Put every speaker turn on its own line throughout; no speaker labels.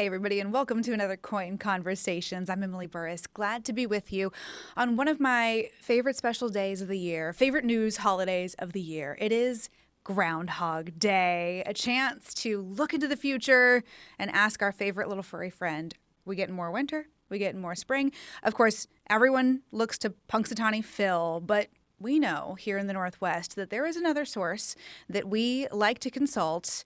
Hey, everybody, and welcome to another KOIN Conversations. I'm Emily Burris. Glad to be with you on one of my favorite special days of the year, favorite news holidays of the year. It is Groundhog Day, a chance to look into the future and ask our favorite little furry friend, we getting more winter? We getting more spring? Of course, everyone looks to Punxsutawney Phil, but we know here in the Northwest that there is another source that we like to consult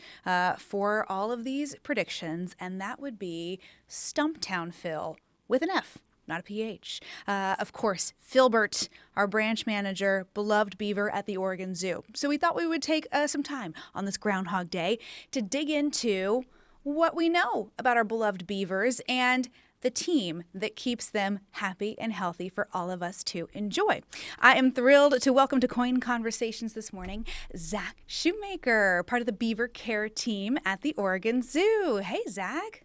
for all of these predictions, and that would be Stumptown Fil with an F, not a PH. Of course, Filbert, our branch manager, beloved beaver at the Oregon Zoo. So we thought we would take some time on this Groundhog Day to dig into what we know about our beloved beavers and the team that keeps them happy and healthy for all of us to enjoy. I am thrilled to welcome to KOIN Conversations this morning, Zach Shoemaker, part of the beaver care team at the Oregon Zoo. Hey, Zach.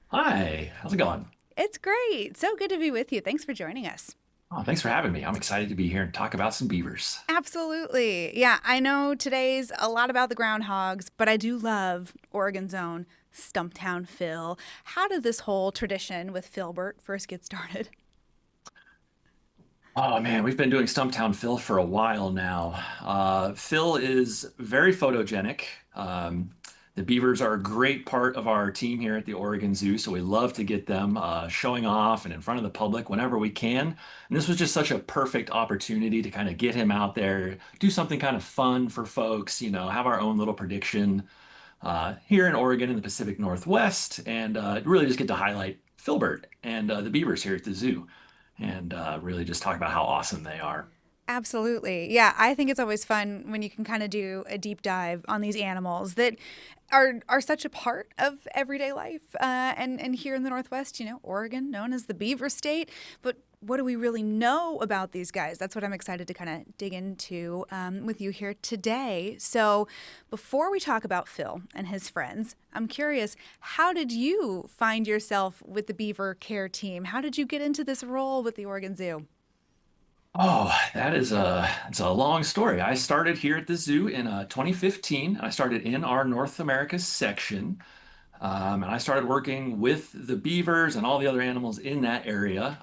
Hi, how's it going?
It's great. So good to be with you. Thanks for joining us.
Oh, thanks for having me. I'm excited to be here and talk about some beavers.
Absolutely. Yeah, I know today's a lot about the groundhogs, but I do love Oregon's own Stumptown Phil. How did this whole tradition with Filbert first get started?
Oh man, we've been doing Stumptown Phil for a while now. Phil is very photogenic. The beavers are a great part of our team here at the Oregon Zoo, so we love to get them showing off and in front of the public whenever we can. And this was just such a perfect opportunity to kind of get him out there, do something kind of fun for folks, have our own little prediction here in Oregon in the Pacific Northwest, and really just get to highlight Filbert and the beavers here at the zoo, and really just talk about how awesome they are.
Absolutely. Yeah, I think it's always fun when you can kind of do a deep dive on these animals that are such a part of everyday life. And here in the Northwest, Oregon, known as the Beaver State. But what do we really know about these guys? That's what I'm excited to kind of dig into with you here today. So, before we talk about Phil and his friends, I'm curious, how did you find yourself with the Beaver Care team? How did you get into this role with the Oregon Zoo?
Oh, it's a long story. I started here at the zoo in 2015. I started in our North America section, and I started working with the beavers and all the other animals in that area.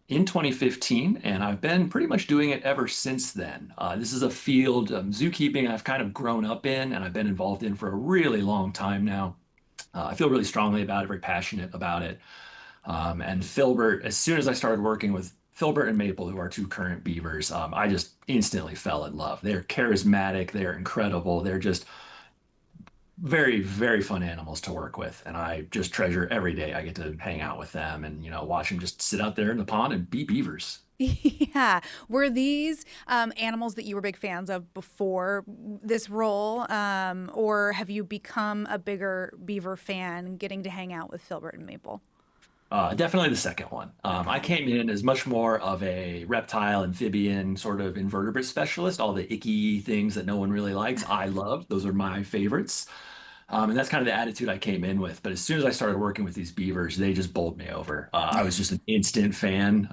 In 2015, and I've been pretty much doing it ever since then. This is a field, zookeeping, I've kind of grown up in and I've been involved in for a really long time now. I feel really strongly about it, very passionate about it. And Filbert, as soon as I started working with Filbert and Maple, who are two current beavers, I just instantly fell in love. They're charismatic, they're incredible, they're just very, very fun animals to work with. And I just treasure every day I get to hang out with them and, watch them just sit out there in the pond and be beavers.
Yeah. Were these animals that you were big fans of before this role? Or have you become a bigger beaver fan getting to hang out with Filbert and Maple?
Definitely the second one. I came in as much more of a reptile, amphibian, sort of invertebrate specialist. All the icky things that no one really likes, I love. Those are my favorites. And that's kind of the attitude I came in with. But as soon as I started working with these beavers, they just bowled me over. I was just an instant fan.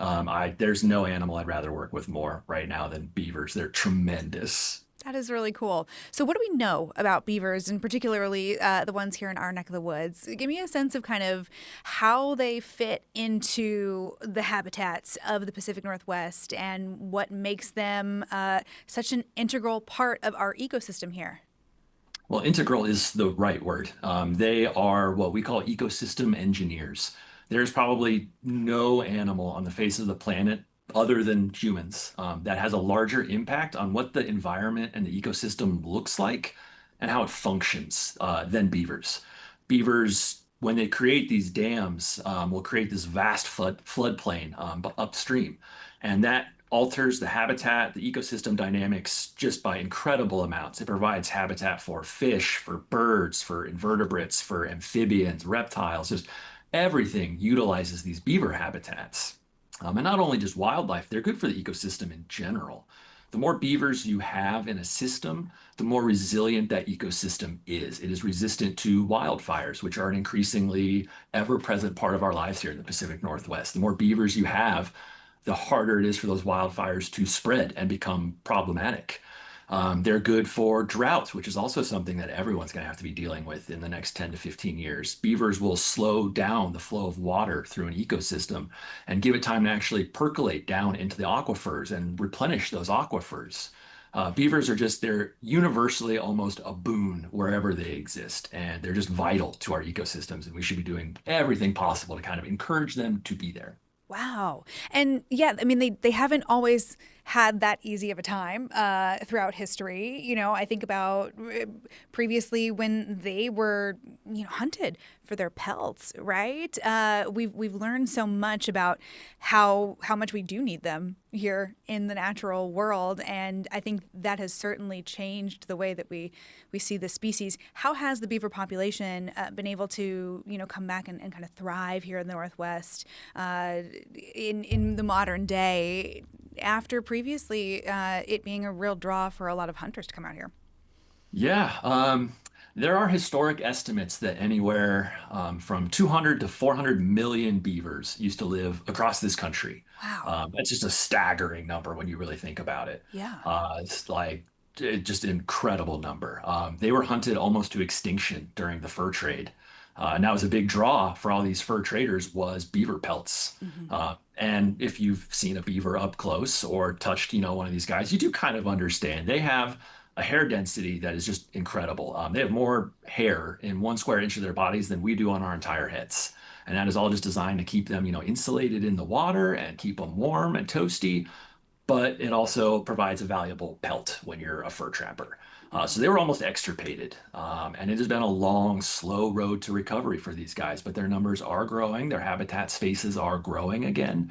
There's no animal I'd rather work with more right now than beavers. They're tremendous.
That is really cool. So, what do we know about beavers, and particularly the ones here in our neck of the woods? Give me a sense of kind of how they fit into the habitats of the Pacific Northwest and what makes them such an integral part of our ecosystem here.
Well, integral is the right word. They are what we call ecosystem engineers. There's probably no animal on the face of the planet other than humans that has a larger impact on what the environment and the ecosystem looks like and how it functions than beavers. Beavers, when they create these dams, will create this vast floodplain upstream, and that alters the habitat, the ecosystem dynamics just by incredible amounts. It provides habitat for fish, for birds, for invertebrates, for amphibians, reptiles, just everything utilizes these beaver habitats. And not only just wildlife, they're good for the ecosystem in general. The more beavers you have in a system, the more resilient that ecosystem is. It is resistant to wildfires, which are an increasingly ever-present part of our lives here in the Pacific Northwest. The more beavers you have, the harder it is for those wildfires to spread and become problematic. They're good for drought, which is also something that everyone's going to have to be dealing with in the next 10 to 15 years. Beavers will slow down the flow of water through an ecosystem and give it time to actually percolate down into the aquifers and replenish those aquifers. Beavers are just, they're universally almost a boon wherever they exist, and they're just vital to our ecosystems, and we should be doing everything possible to kind of encourage them to be there.
Wow. And yeah, I mean, they haven't always had that easy of a time throughout history. I think about previously when they were, hunted for their pelts, right? We've learned so much about how much we do need them here in the natural world, and I think that has certainly changed the way that we see the species. How has the beaver population been able to, come back and kind of thrive here in the Northwest in the modern day after previously it being a real draw for a lot of hunters to come out here?
Yeah, there are historic estimates that anywhere from 200 to 400 million beavers used to live across this country.
Wow.
That's just a staggering number when you really think about it.
Yeah.
It's like just an incredible number. They were hunted almost to extinction during the fur trade. And that was a big draw for all these fur traders was beaver pelts.
Hmm.
And if you've seen a beaver up close or touched, one of these guys, you do kind of understand. They have a hair density that is just incredible. They have more hair in 1 square inch of their bodies than we do on our entire heads. And that is all just designed to keep them, insulated in the water and keep them warm and toasty, but it also provides a valuable pelt when you're a fur trapper. So they were almost extirpated. And it has been a long, slow road to recovery for these guys, but their numbers are growing. Their habitat spaces are growing again.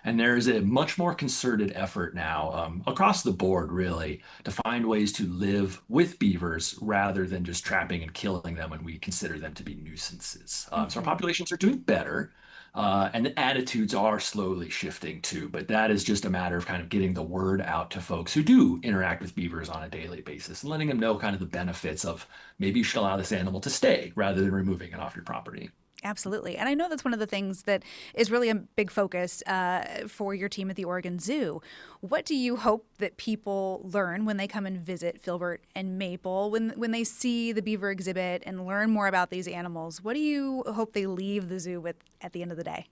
And there is a much more concerted effort now across the board, really, to find ways to live with beavers rather than just trapping and killing them when we consider them to be nuisances. So our
Hmm.
populations are doing better. And the attitudes are slowly shifting too, but that is just a matter of kind of getting the word out to folks who do interact with beavers on a daily basis and letting them know kind of the benefits of maybe you should allow this animal to stay rather than removing it off your property.
Absolutely. And I know that's one of the things that is really a big focus for your team at the Oregon Zoo. What do you hope that people learn when they come and visit Filbert and Maple, when they see the beaver exhibit and learn more about these animals? What do you hope they leave the zoo with at the end of the day?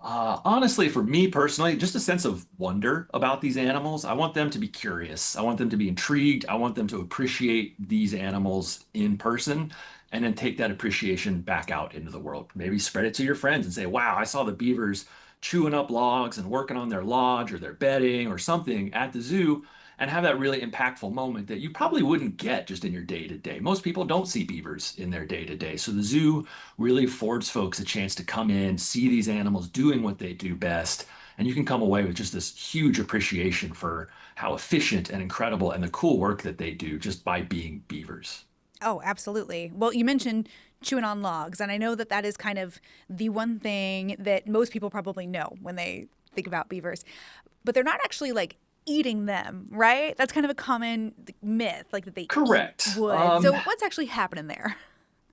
Honestly, for me personally, just a sense of wonder about these animals. I want them to be curious. I want them to be intrigued. I want them to appreciate these animals in person and then take that appreciation back out into the world. Maybe spread it to your friends and say, wow, I saw the beavers chewing up logs and working on their lodge or their bedding or something at the zoo and have that really impactful moment that you probably wouldn't get just in your day to day. Most people don't see beavers in their day to day. So the zoo really affords folks a chance to come in, see these animals doing what they do best, and you can come away with just this huge appreciation for how efficient and incredible and the cool work that they do just by being beavers.
Oh, absolutely. Well, you mentioned chewing on logs, and I know that that is kind of the one thing that most people probably know when they think about beavers, but they're not actually like eating them, right? That's kind of a common myth, like that they eat
Correct.
wood. So, what's actually happening there?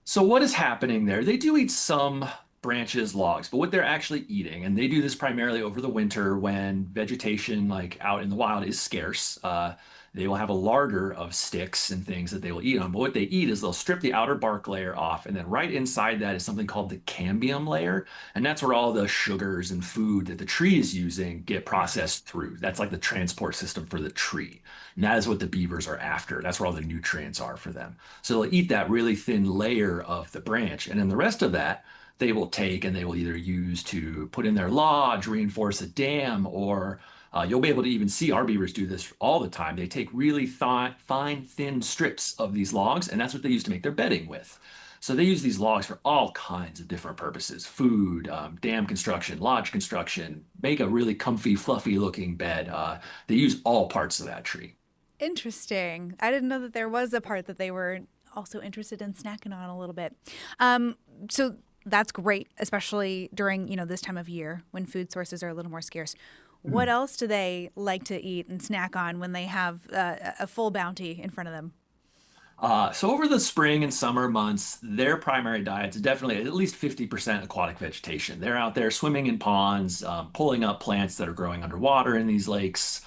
So what is happening there? They do eat some branches, logs, but what they're actually eating, and they do this primarily over the winter when vegetation like out in the wild is scarce. They will have a larder of sticks and things that they will eat on. But what they eat is they'll strip the outer bark layer off, and then right inside that is something called the cambium layer, and that's where all the sugars and food that the tree is using get processed through. That's like the transport system for the tree. And that is what the beavers are after. That's where all the nutrients are for them. So they'll eat that really thin layer of the branch. And then the rest of that, they will take and they will either use to put in their lodge, reinforce a dam, or you'll be able to even see our beavers do this all the time. They take really fine, thin strips of these logs, and that's what they use to make their bedding with. So they use these logs for all kinds of different purposes: food, dam construction, lodge construction, make a really comfy, fluffy looking bed. They use all parts of that tree.
Interesting. I didn't know that there was a part that they were also interested in snacking on a little bit. Um, so that's great, especially during, this time of year when food sources are a little more scarce. What else do they like to eat and snack on when they have a full bounty in front of them?
So over the spring and summer months, their primary diet is definitely at least 50% aquatic vegetation. They're out there swimming in ponds, pulling up plants that are growing underwater in these lakes,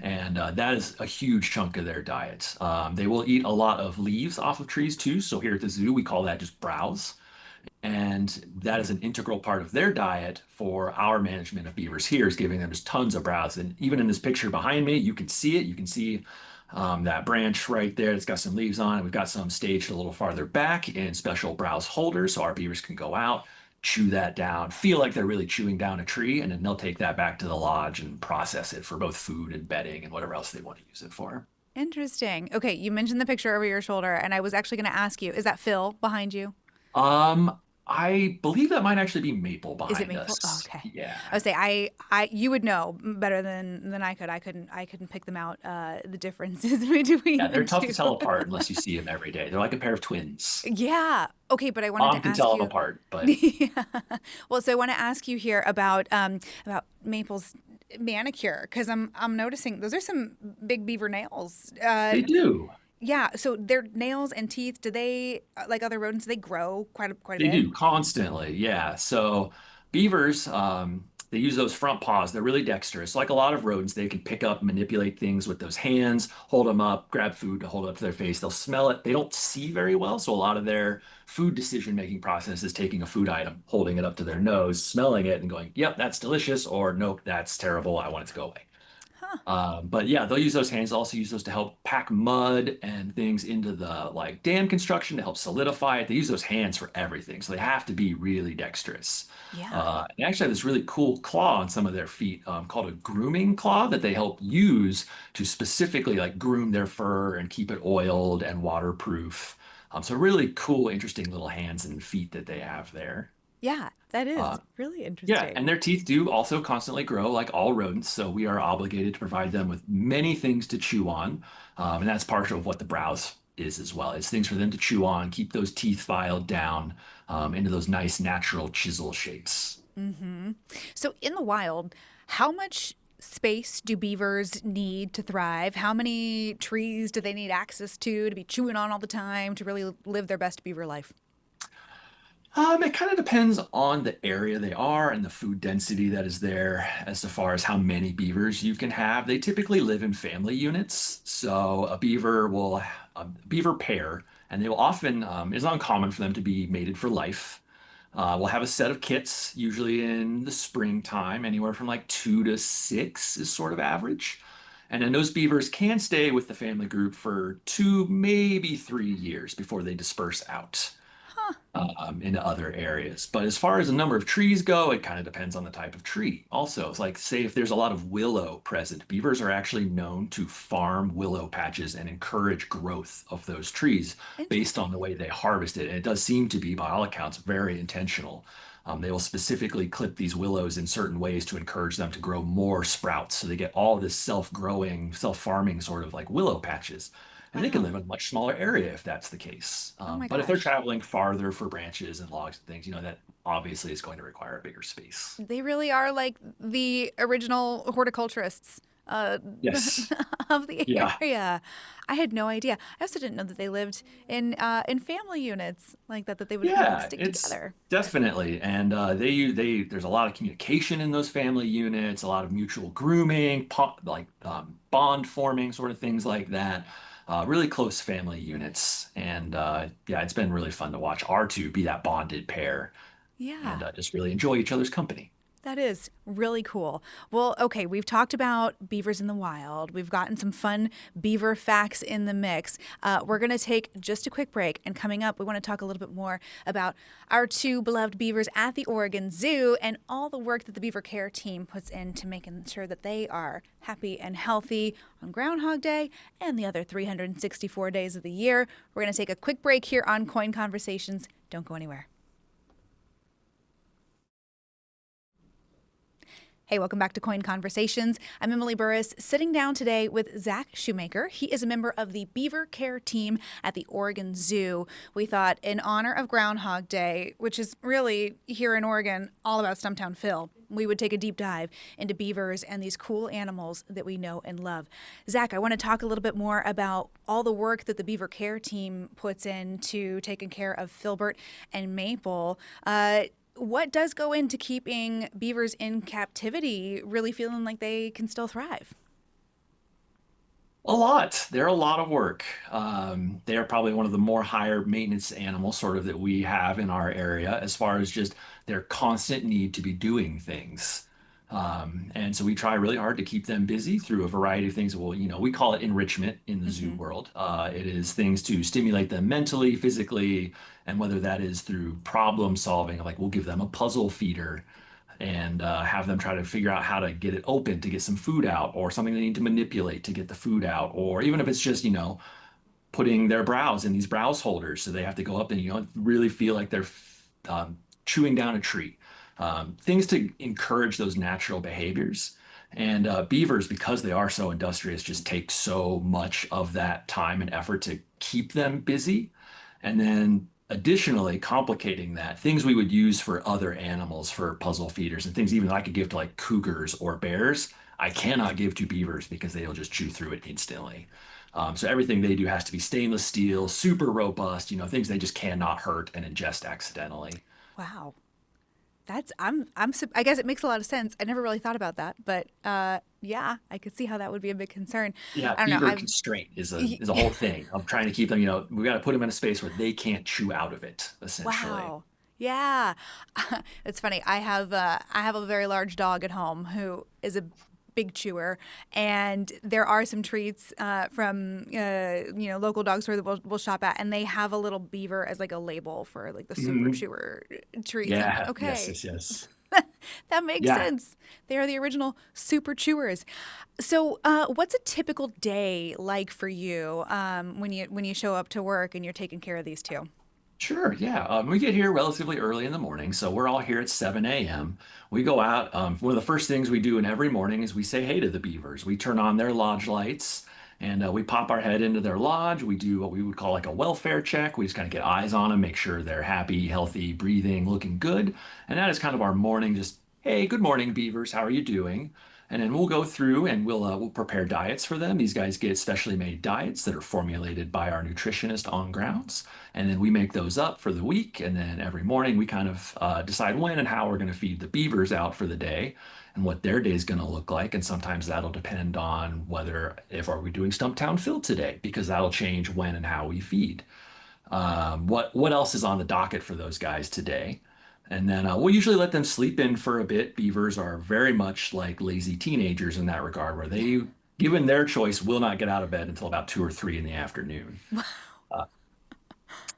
And that is a huge chunk of their diet. They will eat a lot of leaves off of trees too. So here at the zoo, we call that just browse. And that is an integral part of their diet for our management of beavers here is giving them just tons of browse. And even in this picture behind me, you can see it. You can see that branch right there. It's got some leaves on it. We've got some staged a little farther back in special browse holders so our beavers can go out, chew that down, feel like they're really chewing down a tree, and then they'll take that back to the lodge and process it for both food and bedding and whatever else they want to use it for.
Interesting. Okay, you mentioned the picture over your shoulder, and I was actually going to ask you, is that Phil behind you?
Um, I believe that might actually be Maple
Is it
behind
Maple? Oh,
us.
okay.
Yeah.
I would say you would know better than I could. I couldn't pick them out. The differences between
Yeah,
the
they're tough to
two.
tell apart unless you see them every day. They're like a pair of twins.
Yeah. Okay, but I wanted
Mom
to
can
ask
tell them
you.
apart, but
Yeah. Well, so I want to ask you here about Maple's manicure because I'm noticing those are some big beaver nails.
they do.
Yeah. So their nails and teeth, do they like other rodents? Do they grow quite a
They
bit?
do constantly. Yeah. So beavers, they use those front paws. They're really dexterous. Like a lot of rodents, they can pick up, manipulate things with those hands, hold them up, grab food to hold up to their face. They'll smell it. They don't see very well. So a lot of their food decision-making process is taking a food item, holding it up to their nose, smelling it, and going, yep, that's delicious, or nope, that's terrible. I want it to go away.
Huh.
But yeah, they'll use those hands. They'll also use those to help pack mud and things into the like dam construction to help solidify it. They use those hands for everything, so they have to be really dexterous.
Yeah.
They actually have this really cool claw on some of their feet called a grooming claw that they help use to specifically like groom their fur and keep it oiled and waterproof. So really cool, interesting little hands and feet that they have there.
Yeah. That
Uh,
is really
yeah, and
interesting.
their teeth do also constantly grow like all rodents, so we are obligated to provide them with many things to chew on. And that's part of what the browse is as well. It's things for them to chew on, keep those teeth filed down into those nice natural chisel shapes.
Hmm. So in the wild, how much space do beavers need to thrive? How many trees do they need access to be chewing on all the time to really live their best beaver life?
It kind of depends on the area they are and the food density that is there as far as how many beavers you can have. They typically live in family units. So a beaver pair, and they will often, it's uncommon for them to be mated for life. We'll have a set of kits, usually in the springtime, anywhere from like 2 to 6 is sort of average. And then those beavers can stay with the family group for 2, maybe 3 years before they disperse out
Huh.
into other areas. But as far as the number of trees go, it kind of depends on the type of tree. Also, it's like, say, if there's a lot of willow present, beavers are actually known to farm willow patches and encourage growth of those trees based on
Interesting.
the way they harvest it. And it does seem to be, by all accounts, very intentional. They will specifically clip these willows in certain ways to encourage them to grow more sprouts. So they get all this self-growing, self-farming sort of like willow patches. And they can
Wow.
live in a much smaller area if that's the case.
Oh my
But if they're
gosh.
traveling farther for branches and logs and things, that obviously is going to require a bigger space.
They really are like the original horticulturists
Yes.
of the
Yeah.
area. I had no idea. I also didn't know that they lived in family units like that, that they would kind of
Yeah,
stick
it's
together.
definitely, and there's a lot of communication in those family units, a lot of mutual grooming, bond forming, sort of things like that. Really close family units, and yeah, it's been really fun to watch our two be that bonded pair and
Yeah.
just really enjoy each other's company.
That is really cool. Well, okay, we've talked about beavers in the wild. We've gotten some fun beaver facts in the mix. We're going to take just a quick break. And coming up, we want to talk a little bit more about our two beloved beavers at the Oregon Zoo and all the work that the beaver care team puts into making sure that they are happy and healthy on Groundhog Day and the other 364 days of the year. We're going to take a quick break here on KOIN Conversations. Don't go anywhere. Hey, welcome back to KOIN Conversations. I'm Emily Burris, sitting down today with Zach Shoemaker. He is a member of the Beaver Care Team at the Oregon Zoo. We thought, in honor of Groundhog Day, which is really here in Oregon all about Stumptown Fil, we would take a deep dive into beavers and these cool animals that we know and love. Zach, I want to talk a little bit more about all the work that the Beaver Care Team puts into taking care of Filbert and Maple. What does go into keeping beavers in captivity really feeling like they can still thrive?
A lot. They're a lot of work. They are probably one of the more higher maintenance animals sort of that we have in our area as far as just their constant need to be doing things. And so we try really hard to keep them busy through a variety of things. Well, we call it enrichment in the zoo
Hmm.
world. It is things to stimulate them mentally, physically, and whether that is through problem solving, like we'll give them a puzzle feeder and have them try to figure out how to get it open to get some food out, or something they need to manipulate to get the food out, or even if it's just, putting their browse in these browse holders. So they have to go up and, really feel like they're chewing down a tree. Things to encourage those natural behaviors. And beavers, because they are so industrious, just take so much of that time and effort to keep them busy. And then additionally, complicating that, things we would use for other animals for puzzle feeders and things even that I could give to like cougars or bears, I cannot give to beavers because they'll just chew through it instantly. So everything they do has to be stainless steel, super robust, things they just cannot hurt and ingest accidentally.
Wow. I guess it makes a lot of sense. I never really thought about that, but yeah, I could see how that would be a big concern.
Yeah,
I don't know.
beaver constraint is a whole thing. I'm trying to keep them, we got to put them in a space where they can't chew out of it, essentially.
Wow. Yeah. It's funny. I have a very large dog at home who is a big chewer, and there are some treats from local dog store that we'll shop at, and they have a little beaver as like a label for like the super
Mhm.
chewer treats. I'm like,
Yeah, yes,
okay,
yes, yes.
that makes
Yeah,
sense. They are the original super chewers. So, what's a typical day like for you when you show up to work and you're taking care of these two?
sure. Yeah. We get here relatively early in the morning. So we're all here at 7 a.m. We go out. One of the first things we do in every morning is we say hey to the beavers. We turn on their lodge lights and we pop our head into their lodge. We do what we would call like a welfare check. We just kind of get eyes on them, make sure they're happy, healthy, breathing, looking good. And that is kind of our morning, just, hey, good morning, beavers. How are you doing? And then we'll go through and we'll prepare diets for them. These guys get specially made diets that are formulated by our nutritionist on grounds. And then we make those up for the week. And then every morning we kind of decide when and how we're going to feed the beavers out for the day and what their day is going to look like. And sometimes that'll depend on whether, if are we doing Stumptown Fil today, because that'll change when and how we feed. What else is on the docket for those guys today? And then we'll usually let them sleep in for a bit. Beavers are very much like lazy teenagers in that regard, where they, given their choice, will not get out of bed until about 2 or 3 in the afternoon. Uh,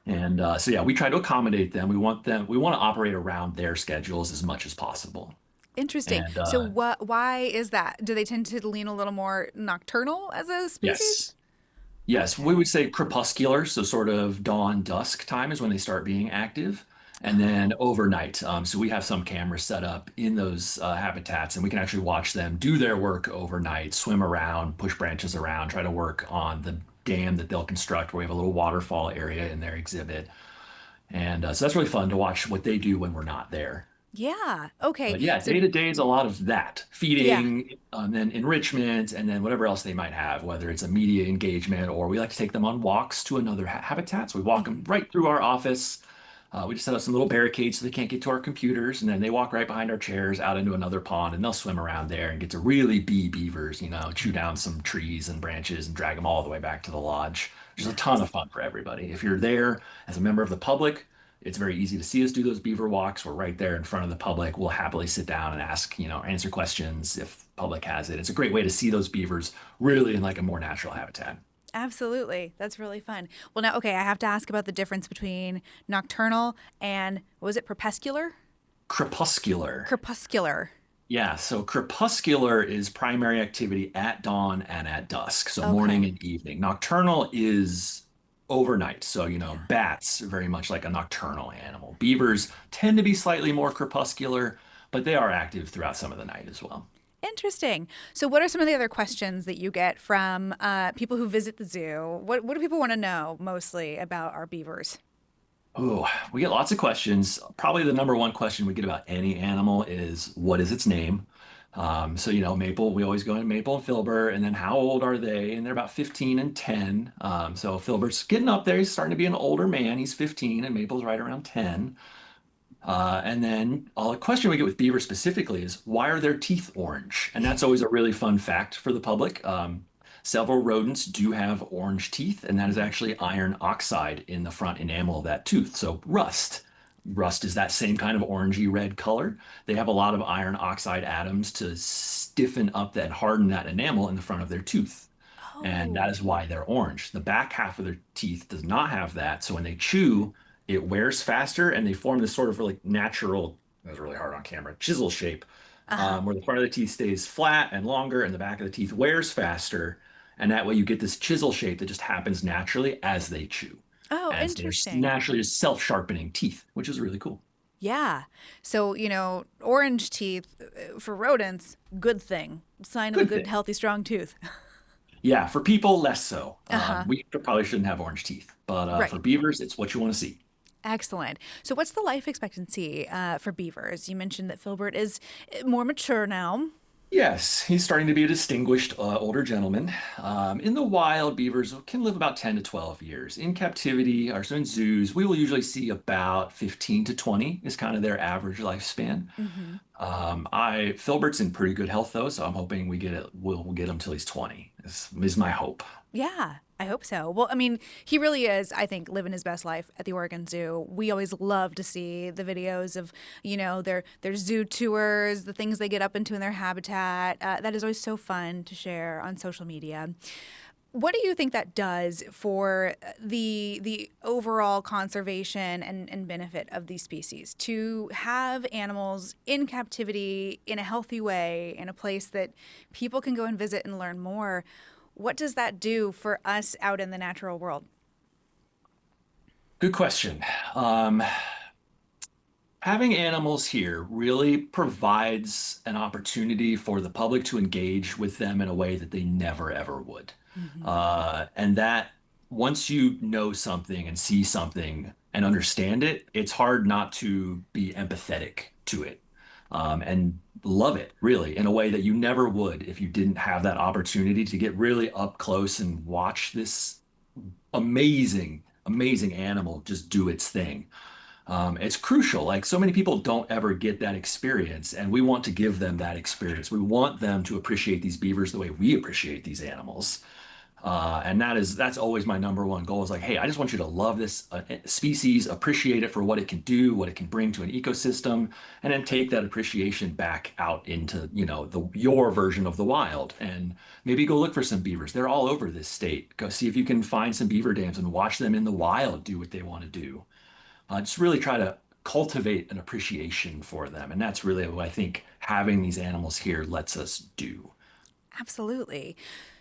and so, yeah, we try to accommodate them. We want to operate around their schedules as much as possible.
Interesting.
And
So, why is that? Do they tend to lean a little more nocturnal as a species?
yes, yes, we would
Okay.
say crepuscular, so sort of dawn dusk time is when they start being active. And then
Oh,
overnight. So we have some cameras set up in those habitats, and we can actually watch them do their work overnight, swim around, push branches around, try to work on the dam that they'll construct, where we have a little waterfall area in their exhibit. And so that's really fun to watch what they do when we're not there.
yeah. Okay.
But yeah,
So,
day to day is a lot of that
yeah.
feeding, then enrichment, and then whatever else they might have, whether it's a media engagement or we like to take them on walks to another habitat. So we walk them
Mhm.
right through our office. We just set up some little barricades so they can't get to our computers, and then they walk right behind our chairs out into another pond, and they'll swim around there and get to really be beavers, chew down some trees and branches and drag them all the way back to the lodge. Which is a ton of
Nice.
fun for everybody. If you're there as a member of the public, it's very easy to see us do those beaver walks. We're right there in front of the public. We'll happily sit down and ask, answer questions if public has it. It's a great way to see those beavers really in like a more natural habitat.
Absolutely. That's really fun. Well, now, okay, I have to ask about the difference between nocturnal and, what was it, crepuscular?
Crepuscular.
Crepuscular.
Yeah, so crepuscular is primary activity at dawn and at dusk, so morning
Okay.
and evening. Nocturnal is overnight. So,
Yeah.
bats are very much like a nocturnal animal. Beavers tend to be slightly more crepuscular, but they are active throughout some of the night as well.
Interesting. So, what are some of the other questions that you get from people who visit the zoo? What do people want to know mostly about our beavers?
Oh, we get lots of questions. Probably the number one question we get about any animal is what is its name? So, Maple, we always go in Maple and Filbert, and then how old are they? And they're about 15 and 10. So Filbert's getting up there. He's starting to be an older man. He's 15, and Maple's right around 10. And then a question we get with beaver specifically is why are their teeth orange? And that's always a really fun fact for the public. Several rodents do have orange teeth, and that is actually iron oxide in the front enamel of that tooth. So rust. Rust is that same kind of orangey red color. They have a lot of iron oxide atoms to stiffen up that, harden that enamel in the front of their tooth. And that
Oh,
is why they're orange. The back half of their teeth does not have that. So when they chew, it wears faster and they form this sort of really natural, that was really hard on camera, chisel shape,
uh-huh.
where the front of the teeth stays flat and longer and the back of the teeth wears faster. And that way you get this chisel shape that just happens naturally as they chew.
Oh,
And so they're
interesting.
naturally just self-sharpening teeth, which is really cool.
Yeah. So, orange teeth for rodents, good thing. Sign of a
Good
good,
thing.
healthy, strong tooth.
Yeah, for people, less so.
Uh-huh.
We probably shouldn't have orange teeth, but for
Right.
beavers, it's what you want to see.
Excellent. So, what's the life expectancy for beavers? You mentioned that Filbert is more mature now.
Yes, he's starting to be a distinguished older gentleman. In the wild, beavers can live about 10 to 12 years. In captivity, or so in zoos, we will usually see about 15 to 20 is kind of their average lifespan.
Hmm.
Filbert's in pretty good health though, so I'm hoping we'll get him till he's 20. Is my hope.
Yeah, I hope so. Well, I mean, he really is, I think, living his best life at the Oregon Zoo. We always love to see the videos of, their zoo tours, the things they get up into in their habitat. That is always so fun to share on social media. What do you think that does for the overall conservation and benefit of these species to have animals in captivity in a healthy way in a place that people can go and visit and learn more? What does that do for us out in the natural world?
Good question. Um, Having animals here really provides an opportunity for the public to engage with them in a way that they never ever would.
Hmm.
And that once you know something and see something and understand it, it's hard not to be empathetic to it and love it really in a way that you never would if you didn't have that opportunity to get really up close and watch this amazing, amazing animal just do its thing. It's crucial. Like so many people don't ever get that experience, and we want to give them that experience. We want them to appreciate these beavers the way we appreciate these animals. And that's always my number one goal is like, hey, I just want you to love this species, appreciate it for what it can do, what it can bring to an ecosystem, and then take that appreciation back out into, your version of the wild. And maybe go look for some beavers. They're all over this state. Go see if you can find some beaver dams and watch them in the wild do what they want to do. Just really try to cultivate an appreciation for them. And that's really what I think having these animals here lets us do.
Absolutely.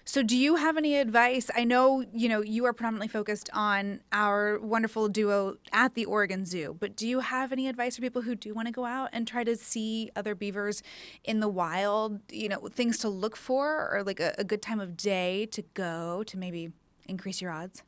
So, do you have any advice? I know, you are predominantly focused on our wonderful duo at the Oregon Zoo, but do you have any advice for people who do want to go out and try to see other beavers in the wild? Things to look for or like a good time of day to go to maybe increase your odds?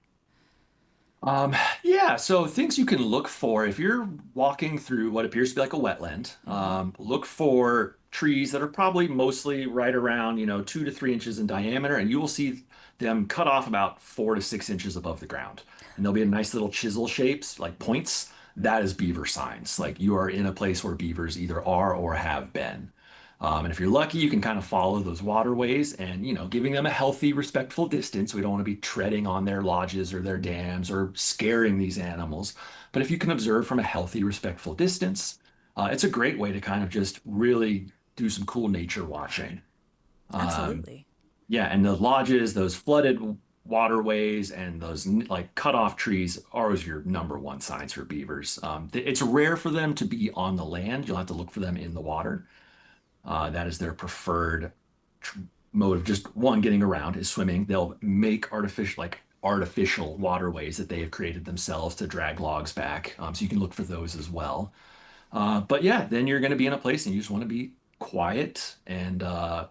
Um, yeah, so things you can look for if you're walking through what appears to be like a wetland,
Hmm.
look for trees that are probably mostly right around, 2 to 3 inches in diameter, and you will see them cut off about 4 to 6 inches above the ground. And there'll be a nice little chisel shapes, like points. That is beaver signs. Like you are in a place where beavers either are or have been. And if you're lucky, you can kind of follow those waterways and, giving them a healthy, respectful distance. We don't want to be treading on their lodges or their dams or scaring these animals. But if you can observe from a healthy, respectful distance, it's a great way to kind of just really do some cool nature watching. Um,
Absolutely.
yeah, and the lodges, those flooded waterways and those like cut off trees are always your number one signs for beavers. It's rare for them to be on the land. You'll have to look for them in the water. That is their preferred tr- mode of just one getting around is swimming. They'll make artificial waterways that they have created themselves to drag logs back. So you can look for those as well. But yeah, then you're going to be in a place and you just want to be quiet and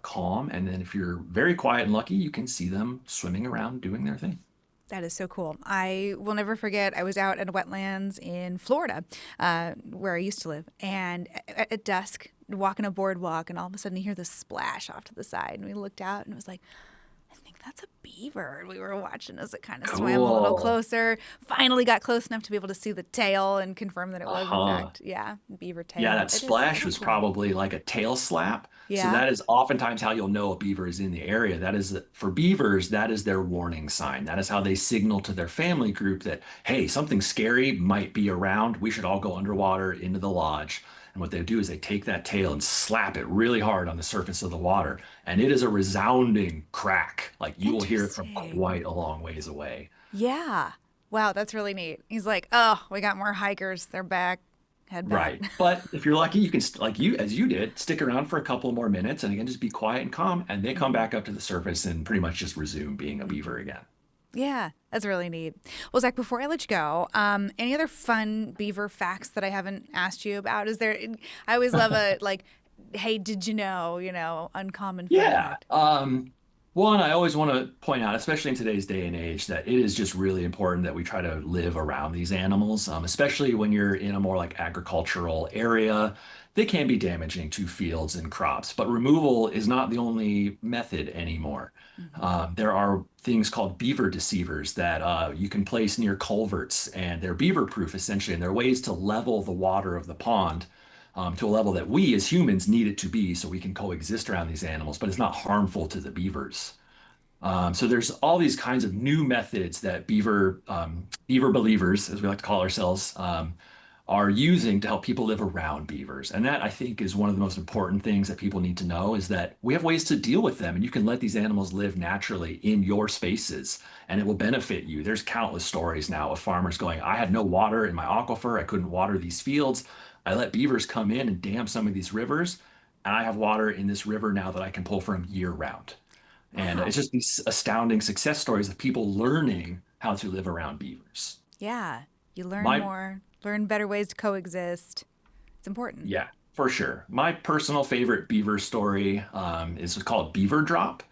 calm. And then if you're very quiet and lucky, you can see them swimming around doing their thing.
That is so cool. I will never forget. I was out at wetlands in Florida, where I used to live, and at dusk, walking a boardwalk, and all of a sudden you hear this splash off to the side, and we looked out, and it was like, I think That's a beaver. We were watching as it kind of swam a little
Cool.
closer. Finally got close enough to be able to see the tail and confirm that it was, in
Uh-huh.
fact, yeah, beaver
Yeah,
tail.
that
It is
splash
so
was
cool.
probably like a tail slap. So
Yeah.
that is oftentimes how you'll know a beaver is in the area. That is for beavers, that is their warning sign. That is how they signal to their family group that, hey, something scary might be around. We should all go underwater into the lodge. And what they do is they take that tail and slap it really hard on the surface of the water. And it is a resounding crack. Like you will hear it from
Interesting.
quite a long ways away.
Yeah. Wow, that's really neat. He's like, oh, we got more hikers. They're back. Head back.
Right. But if you're lucky, you can, like you, as you did, stick around for a couple more minutes and again, just be quiet and calm. And they come
Hmm.
back up to the surface and pretty much just resume being a beaver again.
Yeah, that's really neat. Well, Zach, before I let you go, any other fun beaver facts that I haven't asked you about? Is there, I always love a, like, hey, did you know, uncommon fun
Yeah.
fact.
One, I always want to point out, especially in today's day and age, that it is just really important that we try to live around these animals, especially when you're in a more like agricultural area. They can be damaging to fields and crops, but removal is not the only method anymore.
Hmm.
There are things called beaver deceivers that you can place near culverts, and they're beaver proof essentially, and they're ways to level the water of the pond to a level that we as humans need it to be so we can coexist around these animals, but it's not harmful to the beavers. So there's all these kinds of new methods that beaver believers, as we like to call ourselves, are using to help people live around beavers. And that I think is one of the most important things that people need to know is that we have ways to deal with them and you can let these animals live naturally in your spaces and it will benefit you. There's countless stories now of farmers going, I had no water in my aquifer. I couldn't water these fields. I let beavers come in and dam some of these rivers. And I have water in this river now that I can pull from year round. And it's
Wow.
just these astounding success stories of people learning how to live around beavers.
Yeah. You learn
My
more, learn better ways to coexist. It's important.
Yeah, for sure. My personal favorite beaver story is called Beaver Drop.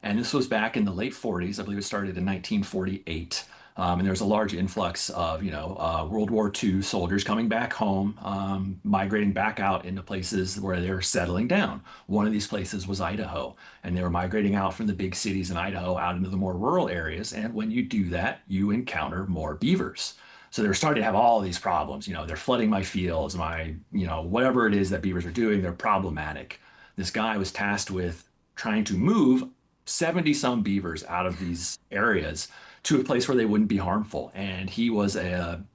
And this was back in the late 40s. I believe it started in 1948. And there was a large influx of, World War II soldiers coming back home, migrating back out into places where they were settling down. One of these places was Idaho. And they were migrating out from the big cities in Idaho out into the more rural areas. And when you do that, you encounter more beavers. So they're starting to have all these problems. They're flooding my fields, whatever it is that beavers are doing, they're problematic. This guy was tasked with trying to move 70 some beavers out of these areas to a place where they wouldn't be harmful. And he was an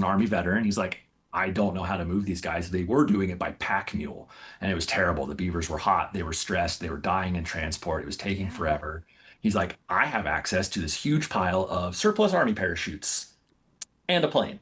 army veteran. He's like, I don't know how to move these guys. They were doing it by pack mule, and it was terrible. The beavers were hot, they were stressed, they were dying in transport. It was taking
Yeah.
forever. He's like, I have access to this huge pile of surplus army parachutes and a plane.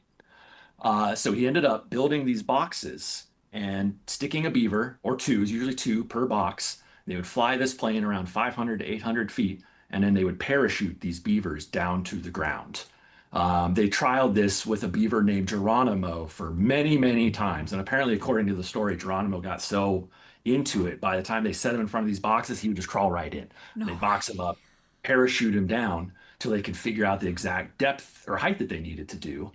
So he ended up building these boxes and sticking a beaver or two, usually two per box. They would fly this plane around 500 to 800 feet, and then they would parachute these beavers down to the ground. They trialed this with a beaver named Geronimo for many, many times. And apparently, according to the story, Geronimo got so into it, by the time they set him in front of these boxes, he would just crawl right in. And
No
they'd
way.
box him up, parachute him down till they could figure out the exact depth or height that they needed to do.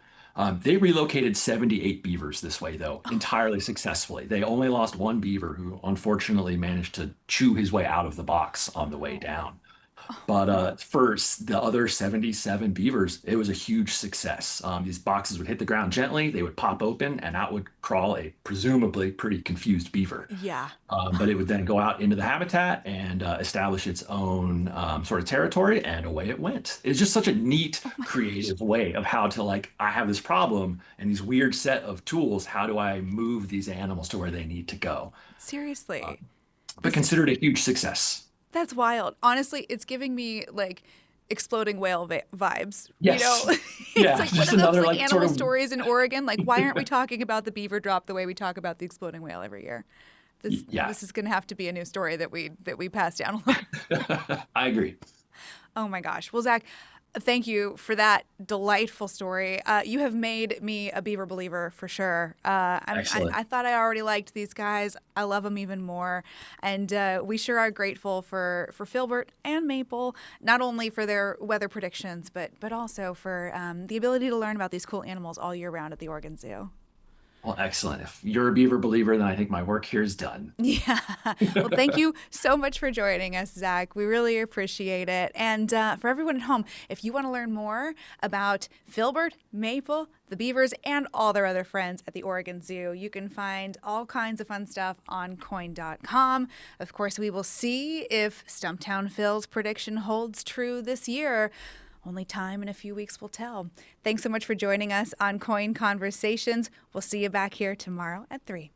They relocated 78 beavers this way, though, entirely successfully. They only lost one beaver who unfortunately managed to chew his way out of the box on the way
Oh.
down. But for the other 77 beavers, it was a huge success. These boxes would hit the ground gently, they would pop open, and out would crawl a presumably pretty confused beaver.
Yeah.
But it would then go out into the habitat and establish its own sort of territory, and away it went. It's just such a neat,
Oh my gosh.
creative way of how to like, I have this problem and these weird set of tools. How do I move these animals to where they need to go?
Seriously.
But
This
considered a huge success.
That's wild. Honestly, it's giving me like exploding whale vibes.
Yes.
It's
Yeah,
like one
just
of those
another
like
like sort
animal
of
stories in Oregon. Like, why aren't we talking about the beaver drop the way we talk about the exploding whale every year? This
yeah.
this is going to have to be a new story that we pass down along.
I agree.
Oh my gosh. Well, Zach, thank you for that delightful story. You have made me a beaver believer for sure.
Excellent.
I thought I already liked these guys. I love them even more. And we sure are grateful for Filbert and Maple, not only for their weather predictions, but also for the ability to learn about these cool animals all year round at the Oregon Zoo.
Well, excellent. If you're a beaver believer, then I think my work here is done.
Yeah. Well, thank you so much for joining us, Zach. We really appreciate it. And for everyone at home, if you want to learn more about Filbert, Maple, the beavers, and all their other friends at the Oregon Zoo, you can find all kinds of fun stuff on KOIN.com. Of course, we will see if Stumptown Phil's prediction holds true this year. Only time in a few weeks will tell. Thanks so much for joining us on KOIN Conversations. We'll see you back here tomorrow at 3.